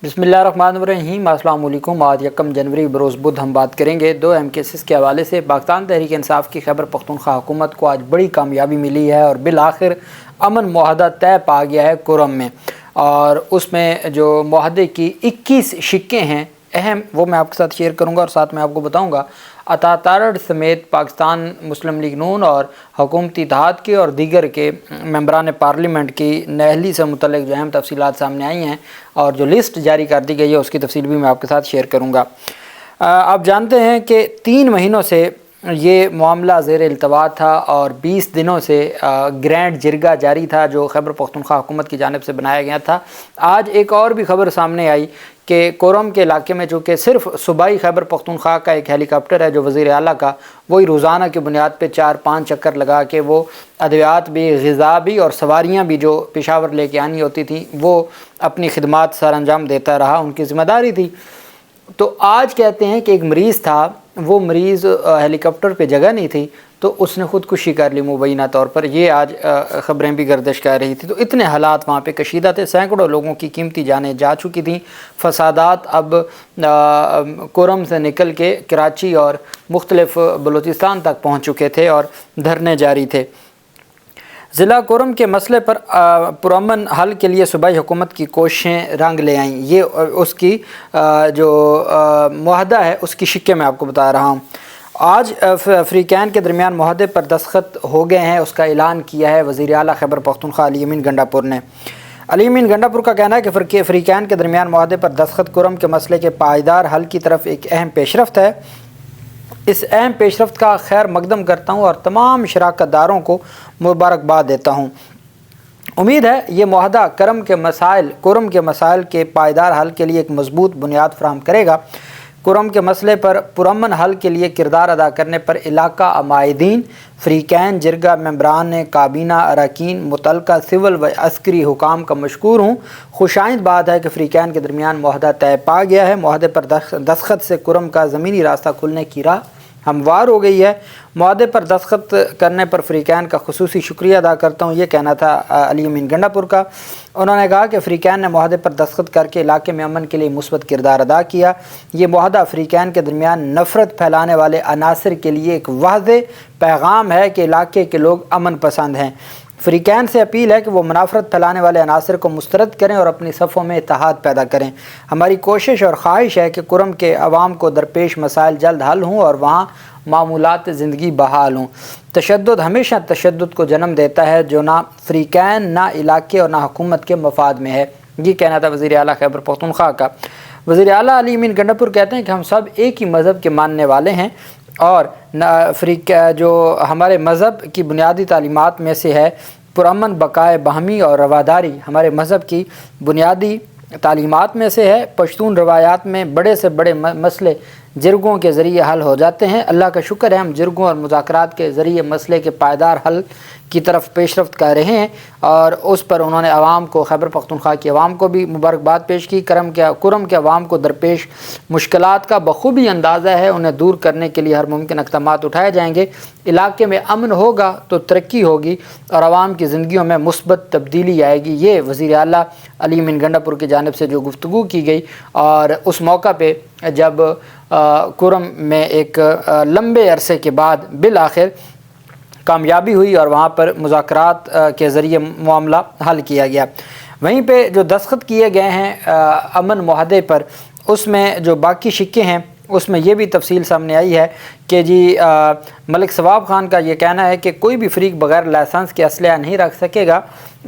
बिस्मिल्लाहिर्रहमानिर्रहीम। अस्सलाम वालेकुम। आज 1 जनवरी बरोज़ बुध हम बात करेंगे 2 अहम केसेस के हवाले से। पाकिस्तान तहरीक इंसाफ की खैबर पख्तूनख्वा हुकूमत को आज बड़ी कामयाबी मिली है और बिल आखिर अमन मुआहदा तय पा गया है कुरम में, और उसमें जो मुआहदे की 21 शिक्के हैं अहम, वो मैं आपके साथ शेयर करूंगा और साथ में आपको बताऊंगा अता तारड़ समेत पाकिस्तान मुस्लिम लीग नून और हुकूमती इत्तेहाद के और दीगर के मेंबरान पार्लियामेंट की नहली से मुतल्लिक़ जो अहम तफसीलात सामने आई हैं और जो लिस्ट जारी कर दी गई है उसकी तफसील भी मैं आपके साथ शेयर करूँगा। आप जानते हैं कि 3 महीनों से ये मामला ज़ेर इल्तवा था और 20 दिनों से ग्रैंड जिरगा जारी था जो खैबर पख्तूनख्वा हुकूमत की जानिब से बनाया गया था। आज एक और भी खबर सामने आई कि कोरम के इलाके में चूँकि सिर्फ सूबाई खैबर पख्तूनख्वा का एक हेलीकॉप्टर है जो वज़ीर आला का, वही रोज़ाना की बुनियाद पे 4-5 चक्कर लगा के वो अद्वियात भी, ग़िज़ा भी और सवारियाँ भी जो पेशावर लेके आनी होती थी वो अपनी खिदमात सर अंजाम देता रहा, उनकी ज़िम्मेदारी थी। तो आज कहते हैं कि एक मरीज़ था, वो मरीज़ हेलीकॉप्टर पे जगह नहीं थी तो उसने ख़ुदकुशी कर ली मुबैना तौर पर। ये आज ख़बरें भी गर्दिश कर रही थी। तो इतने हालात वहाँ पे कशीदा थे, सैकड़ों लोगों की कीमती जानें जा चुकी थी। फसादात अब कोरम से निकल के कराची और मुख्तलिफ़ बलूचिस्तान तक पहुँच चुके थे और धरने जारी थे। ज़िला कोरम के मसले पर पुरअमन हल के लिए सूबाई हुकूमत की कोशिशें रंग ले आईं। ये उसकी जो मुआहदा है उसकी शिक्के मैं आपको बता रहा हूँ। आज फ़रीक़ैन के दरमियान मुआहदे पर दस्तखत हो गए हैं, उसका ऐलान किया है वज़ीर आला खैबर पख्तूनख्वा अली अमीन गंडापुर ने। अली अमीन गंडापुर का कहना है कि फ़रीक़ैन के दरमियान मुआहदे पर दस्तखत कुरम के मसले के पायदार हल की तरफ एक अहम पेशरफ्त है। इस अहम पेशरफ्त का खैर मकदम करता हूँ और तमाम शराकत दारों को मुबारकबाद देता हूँ। उम्मीद है ये मुआहदा कुरम के मसाइल के पायदार हल के लिए एक मजबूत बुनियाद फराहम करेगा। कुरम के मसले पर पुरअमन हल के लिए किरदार अदा करने पर इलाका अमायदीन, फ़रीक़ैन, जिरगा मेंबरान काबीना, अरकान, मुतल्लका सिविल व अस्करी हुकाम का मशकूर हूँ। खुशाइंद बात है कि फ़रीक़ैन के दरमियान मुआहदा तय पा गया है। मुआहदे पर दस्तखत से कुरम का ज़मीनी रास्ता खुलने की राह हमवार हो गई है। मुआहदे पर दस्तखत करने पर फ़रीक़ैन का खुसूसी शुक्रिया अदा करता हूँ, ये कहना था अली अमीन गंडापुर का। उन्होंने कहा कि फ़रीक़ैन ने मुआहदे पर दस्तखत करके इलाके में अमन के लिए मुस्बत किरदार अदा किया। ये मुआहदा फ़रीक़ैन के दरमियान नफ़रत फैलाने वाले अनासर के लिए एक वाज़ेह पैगाम है कि इलाके के लोग अमन पसंद हैं। फ़रीक़ैन से अपील है कि वो मुनाफ़रत फैलाने वाले अनासर को मुस्तरद करें और अपनी सफ़ों में इत्तेहाद पैदा करें। हमारी कोशिश और ख्वाहिश है कि कुरम के अवाम को दरपेश मसाइल जल्द हल हों और वहाँ मामूलात ज़िंदगी बहाल हों। तशद्दुद हमेशा तशद्दुद को जन्म देता है जो ना फ़रीक़ैन, ना इलाके और ना हुकूमत के मफाद में है। ये कहना था वज़ीर आला खैबर पख्तूनख्वा का। वज़ीर आला अली अमीन गंडापुर कहते हैं कि हम सब एक ही मज़हब के मानने वाले हैं और जो हमारे मज़हब की बुनियादी तालीमात में से है पुरअमन, बकाए बाहमी और रवादारी हमारे मज़हब की बुनियादी तालीमात में से है। पश्तून रवायात में बड़े से बड़े मसले जिरगों के ज़रिए हल हो जाते हैं। अल्लाह का शुक्र है हम जिरगों और मुज़ाकरात के ज़रिए मसले के पायदार हल की तरफ पेशरफ्त कर रहे हैं और उस पर उन्होंने आवाम को, खैबर पख्तूनख्वा की आवाम को भी मुबारकबाद पेश की। कुरम के आवाम को दरपेश मुश्किलात का बखूबी अंदाज़ा है, उन्हें दूर करने के लिए हर मुमकिन इक़दामात उठाए जाएंगे। इलाके में अमन होगा तो तरक्की होगी और आवाम की ज़िंदगियों में मुस्बत तब्दीली आएगी। ये वज़ीर आला अली अमीन गंडापुर की जानिब से जो गुफ्तगू की गई और उस मौका पर जब कुरम में एक लंबे अरसे के बाद बिल आखिर कामयाबी हुई और वहाँ पर मुज़ाकरात के ज़रिए मामला हल किया गया। वहीं पे जो दस्तखत किए गए हैं अमन मुआहदे पर, उसमें जो बाकी शिक्के हैं उसमें ये भी तफसील सामने आई है कि जी मलिक सवाब खान का ये कहना है कि कोई भी फ़रीक बग़ैर लाइसेंस के असलहा नहीं रख सकेगा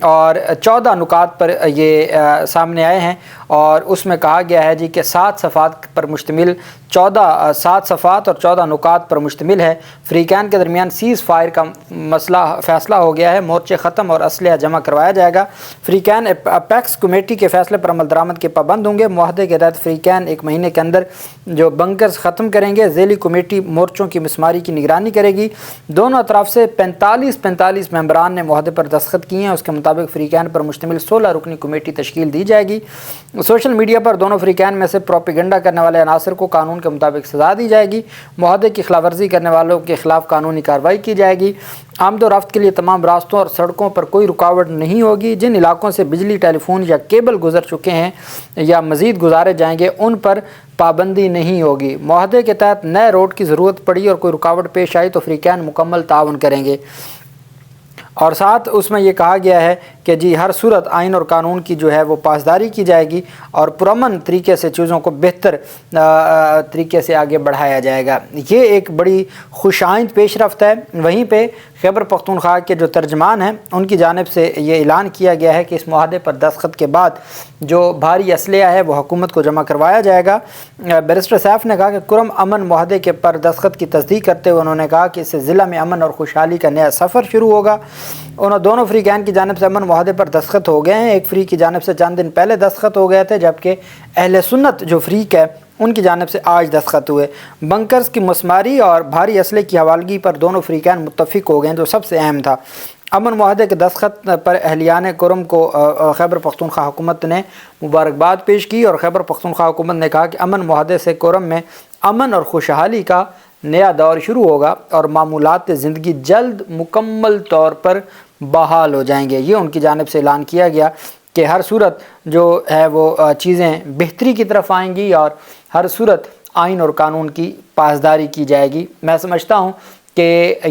और 14 नुकात पर ये सामने आए हैं और उसमें कहा गया है जी कि 7 सफ़ात पर मुश्तमिल 7 सफ़ात और 14 नुकात पर मुश्तमिल है। फ़रीक़ैन के दरमियान सीज़ फायर का मसला फ़ैसला हो गया है, मोर्चे ख़त्म और असलहा जमा करवाया जाएगा। फ़रीक़ैन अपेक्स कमेटी के फ़ैसले पर अमल दरामद के पाबंद होंगे। मुआहदे के तहत फ़रीक़ैन 1 महीने के अंदर जो बंकर्स ख़त्म करेंगे। ज़ेली कमेटी मोर्चों की मिसमारी की निगरानी करेगी। दोनों अतराफ़ से 45 मेंबरान ने मुआहदे पर दस्तखत किए हैं। उसके मुताबिक फ़रीक़ैन पर मुश्तमिल 16 रुकनी कमेटी तश्कील दी जाएगी। सोशल मीडिया पर दोनों फ़रीक़ैन में से प्रोपेगेंडा करने वाले अनासर को कानून के मुताबिक सज़ा दी जाएगी। मुआहदे की खिलाफ वर्जी करने वालों के खिलाफ कानूनी कार्रवाई की जाएगी। आमद और रफ्त के लिए तमाम रास्तों और सड़कों पर कोई रुकावट नहीं होगी। जिन इलाकों से बिजली, टेलीफोन या केबल गुजर चुके हैं या मज़ीद गुजारे जाएंगे उन पर पाबंदी नहीं होगी। मुआहदे के तहत नए रोड की ज़रूरत पड़ी और कोई रुकावट पेश आई तो फ़रीक़ैन मुकम्मल ताउन करेंगे। और साथ उसमें ये कहा गया है कि जी हर सूरत आइन और कानून की जो है वो पासदारी की जाएगी और पुरअमन तरीके से चीज़ों को बेहतर तरीके से आगे बढ़ाया जाएगा। ये एक बड़ी खुशाइंद पेशरफ्त है। वहीं पे खैबर पख्तूनख्वा के जो तर्जमान हैं उनकी जानिब से ये ऐलान किया गया है कि इस मुआहदे पर दस्तखत के बाद जो भारी असलहा है वो हुकूमत को जमा करवाया जाएगा। बैरिस्टर सैफ ने कहा कि कुरम अमन मुआहदे के पर दस्तखत की तस्दीक करते हुए उन्होंने कहा कि इससे ज़िला में अमन और खुशहाली का नया सफ़र शुरू होगा। उन्होंने दोनों फ़रीक़ैन की जानिब से अमन मुआहदे पर दस्तखत हो गए हैं। एक फ़रीक़ की जानिब से चंद दिन पहले दस्तखत हो गए थे, जबकि अहले सुन्नत जो फ़रीक़ है उनकी जानिब से आज दस्तखत हुए। बंकर्स की मसमारी और भारी असले की हवालगी पर दोनों फ़रीक़ैन मुत्तफ़िक हो गए, जो सबसे अहम था। अमन मुआहदे के दस्तखत पर अहलियान कुरम को खैबर पख्तूनख्वा हुकूमत ने मुबारकबाद पेश की और खैबर पख्तूनख्वा हुकूमत ने कहा कि अमन मुआहदे से कुरम में अमन और खुशहाली का नया दौर शुरू होगा और मामूलात ज़िंदगी जल्द मुकम्मल तौर पर बहाल हो जाएंगे। ये उनकी जानिब से ऐलान किया गया कि हर सूरत जो है वो चीज़ें बेहतरी की तरफ आएंगी और हर सूरत आइन और कानून की पासदारी की जाएगी। मैं समझता हूँ कि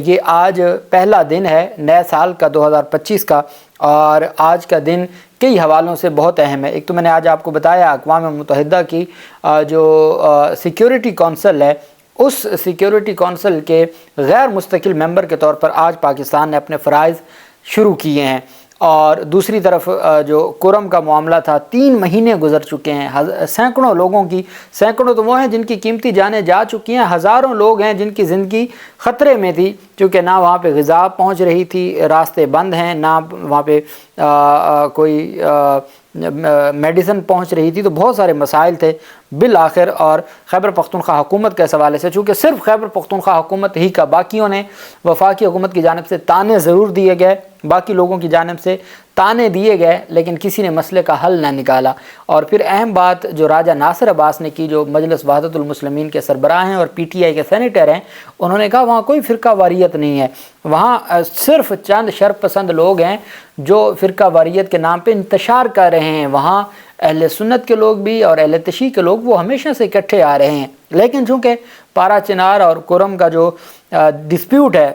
ये आज पहला दिन है नए साल का 2025 का और आज का दिन कई हवालों से बहुत अहम है। एक तो मैंने आज आपको बताया अक़वाम मुत्तहिदा की जो सिक्योरिटी कौंसिल है, उस सिक्योरिटी कौंसिल के गैर मुस्तकिल मेंबर के तौर पर आज पाकिस्तान ने अपने फ़राइज़ शुरू किए हैं। और दूसरी तरफ जो कुरम का मामला था 3 महीने गुजर चुके हैं। सैकड़ों लोगों की, सैकड़ों तो वो हैं जिनकी कीमती जानें जा चुकी हैं, हज़ारों लोग हैं जिनकी ज़िंदगी ख़तरे में थी, क्योंकि ना वहाँ पे ग़िज़ा पहुँच रही थी, रास्ते बंद हैं, ना वहाँ पे कोई मेडिसन पहुँच रही थी, तो बहुत सारे मसाइल थे बिल आखिर। और खैबर पख्तूनख्वा हुकूमत के हवाले से चूँकि सिर्फ खैबर पख्तूनख्वा हुकूमत ही का, बाकियों ने वफाकी हुकूमत की जानिब से ताने ज़रूर दिए गए, बाकी लोगों की जानिब से ताने दिए गए, लेकिन किसी ने मसले का हल ना निकाला। और फिर अहम बात जो राजा नासिर अब्बास ने की, जो मजलिस वहदतुल मुस्लिमीन के सरबराह हैं और PTI के सेनेटर हैं, उन्होंने कहा वहाँ कोई फ़िरका वारियत नहीं है, वहाँ सिर्फ चंद शरपसंद लोग हैं जो फ़िरका वारियत के नाम पे इंतशार कर रहे हैं। वहाँ अहले सुन्नत के लोग भी और अहले तशी के लोग वो हमेशा से इकट्ठे आ रहे हैं, लेकिन चूँकि पारा चिनार और कुरम का जो डिस्प्यूट है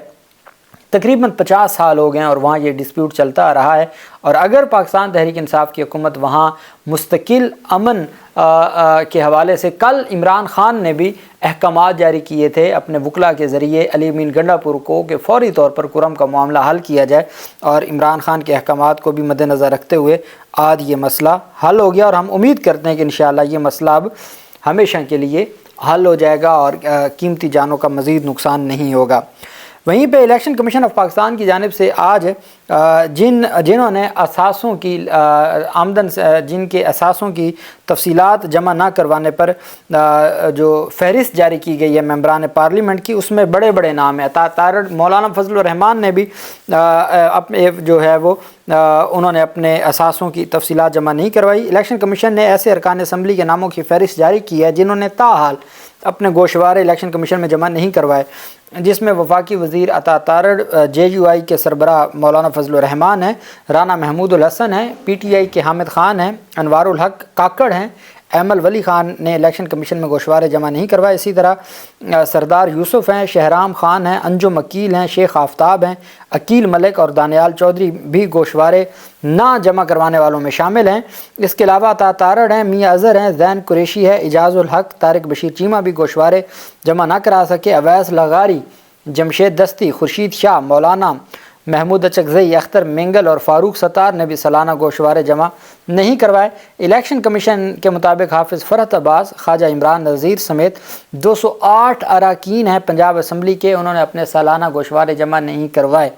तकरीबन 50 साल हो गए हैं और वहाँ ये डिस्प्यूट चलता आ रहा है। और अगर पाकिस्तान तहरीक इंसाफ की हुकूमत वहाँ मुस्तकिल अमन के हवाले से, कल इमरान ख़ान ने भी अहकामात जारी किए थे अपने वकला के ज़रिए अली अमीन गंडापुर को कि फ़ौरी तौर पर कुरम का मामला हल किया जाए, और इमरान ख़ान के अहकामात को भी मद्देनज़र रखते हुए आज ये मसला हल हो गया। और हम उम्मीद करते हैं कि इंशाअल्लाह ये मसला अब हमेशा के लिए हल हो जाएगा और कीमती जानों का मज़ीद नुकसान नहीं होगा। वहीं पे इलेक्शन कमीशन ऑफ पाकिस्तान की जानिब से आज जिन्होंने असासों की आमदन जिनके असासों की तफसीलात जमा ना करवाने पर जो फहरिस्त जारी की गई है मेंबरान पार्लियामेंट की, उसमें बड़े बड़े नाम हैं। तारड़ मौलाना फजल रहमान ने भी अपने जो है वो उन्होंने अपने असासों की तफसीलात जमा नहीं करवाई। इलेक्शन कमीशन ने ऐसे अरकान असम्बली के नामों की फहरिस्त जारी की है जिन्होंने ताहाल अपने गोशवारे इलेक्शन कमीशन में जमा नहीं करवाए, जिसमें वफाकी वज़ीर अता तारड़, JUI के सरबराह मौलाना फजल रहमान हैं, राना महमूदुल हसन हैं, PTI के हामिद ख़ान हैं, अनवारुल हक काकड़ हैं, अहमल वली ख़ान ने इलेक्शन कमीशन में गोशवारे जमा नहीं करवाए। इसी तरह सरदार यूसुफ हैं, शहराम ख़ान हैं, अंजुम अकील हैं, शेख आफ्ताब हैं, अकील मलिक और दानियाल चौधरी भी गोशवारे ना जमा करवाने वालों में शामिल हैं। इसके अलावा अता तारड़ हैं, मियाँ अज़हर हैं, ज़ैन कुरैशी है, इजाज़ुल हक, तारिक बशीर चीमा भी गोशवारे जमा ना करा सके। अवैस लगारी, जमशेद दस्ती, खुर्शीद शाह, मौलाना महमूद अचकज़ई, अख्तर मेंगल और फ़ारूक सत्तार ने भी सालाना गोशवारे जमा नहीं करवाए। इलेक्शन कमीशन के मुताबिक हाफिज़ फ़रहत अब्बास, ख्वाजा इमरान नज़ीर समेत 208 अरकान हैं पंजाब असम्बली के, उन्होंने अपने सालाना गोशवारे जमा नहीं करवाए।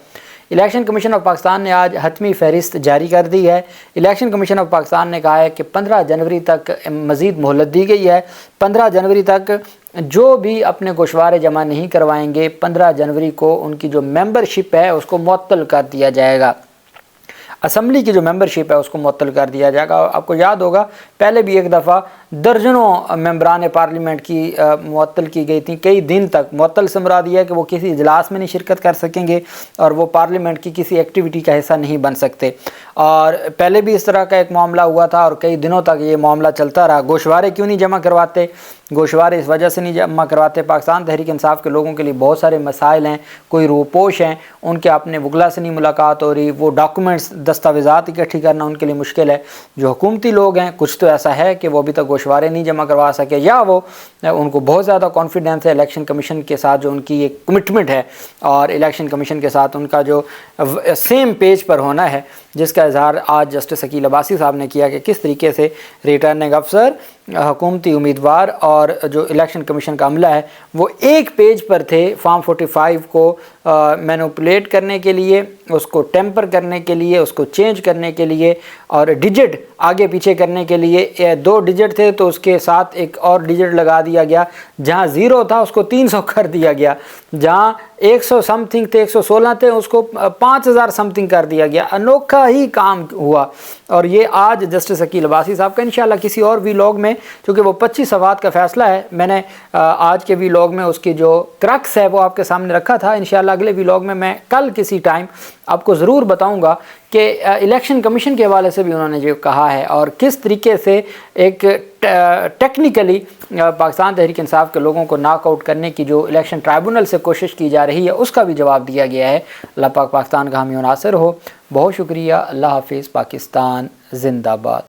इलेक्शन कमीशन ऑफ पाकिस्तान ने आज हतमी फहरिस्त जारी कर दी है। इलेक्शन कमीशन ऑफ पाकिस्तान ने कहा है कि 15 जनवरी तक मज़ीद मोहलत दी गई है। 15 जनवरी तक जो भी अपने गोशवारे जमा नहीं करवाएंगे, 15 जनवरी को उनकी जो मेंबरशिप है उसको मुअत्तल कर दिया जाएगा। اسمبلی کی جو ممبرشپ ہے اس کو معطل کر دیا جائے گا۔ آپ کو یاد ہوگا پہلے بھی ایک دفعہ درجنوں ممبران پارلیمنٹ کی معطل کی گئی تھیں، کئی دن تک۔ معطل سے مراد یہ ہے کہ وہ کسی اجلاس میں نہیں شرکت کر سکیں گے اور وہ پارلیمنٹ کی کسی ایکٹیویٹی کا حصہ نہیں بن سکتے۔ اور پہلے بھی اس طرح کا ایک معاملہ ہوا تھا اور کئی دنوں تک یہ معاملہ چلتا رہا۔ گوشوارے کیوں نہیں جمع کرواتے؟ گوشوارے اس وجہ سے نہیں جمع کرواتے، پاکستان تحریک انصاف کے لوگوں کے لیے بہت سارے مسائل ہیں، کوئی روپوش ہیں، ان کے اپنے وکلا سے نہیں ملاقات ہو رہی، وہ ڈاکومنٹس دستاویزات اکٹھی کرنا ان کے لیے مشکل ہے۔ جو حکومتی لوگ ہیں کچھ تو ایسا ہے کہ وہ ابھی تک گوشوارے نہیں جمع کروا سکے، یا وہ ان کو بہت زیادہ کانفیڈنس ہے الیکشن کمیشن کے ساتھ، جو ان کی ایک کمٹمنٹ ہے اور الیکشن کمیشن کے ساتھ ان کا جو سیم پیج پر ہونا ہے، جس کا اظہار آج جسٹس عقیل عباسی صاحب نے کیا کہ کس طریقے سے ریٹرننگ افسر، حکومتی امیدوار اور جو الیکشن کمیشن کا عملہ ہے وہ ایک پیج پر تھے فارم 45 کو مینوپولیٹ کرنے کے لیے، اس کو ٹیمپر کرنے کے لیے، اس کو چینج کرنے کے لیے اور ڈیجٹ آگے پیچھے کرنے کے لیے۔ 2 ڈیجٹ تھے تو اس کے ساتھ ایک اور ڈیجٹ لگا دیا گیا، جہاں 0 تھا اس کو 300 کر دیا گیا، جہاں 100 سم تھنگ تھے، 116 تھے، اس کو 5000 سم تھنگ کر دیا گیا۔ انوکھا ہی کام ہوا، اور یہ آج جسٹس عقیل عباسی صاحب کا انشاءاللہ کسی اور ویلاگ میں، چونکہ وہ 25 صفحات کا فیصلہ ہے، میں نے آج کے ویلاگ میں اس کی جو کرکس ہے وہ آپ کے سامنے رکھا تھا۔ انشاءاللہ اگلے ویلاگ میں کل کسی ٹائم آپ کو ضرور بتاؤں گا کہ الیکشن کمیشن کے حوالے سے بھی انہوں نے جو کہا ہے اور کس طریقے سے ایک ٹیکنیکلی پاکستان تحریک انصاف کے لوگوں کو ناک آؤٹ کرنے کی جو الیکشن ٹرائبونل سے کوشش کی جا رہی ہے اس کا بھی جواب دیا گیا ہے۔ اللہ پاک پاکستان کا حامی و ناصر ہو۔ بہت شکریہ۔ اللہ حافظ۔ پاکستان زندہ باد۔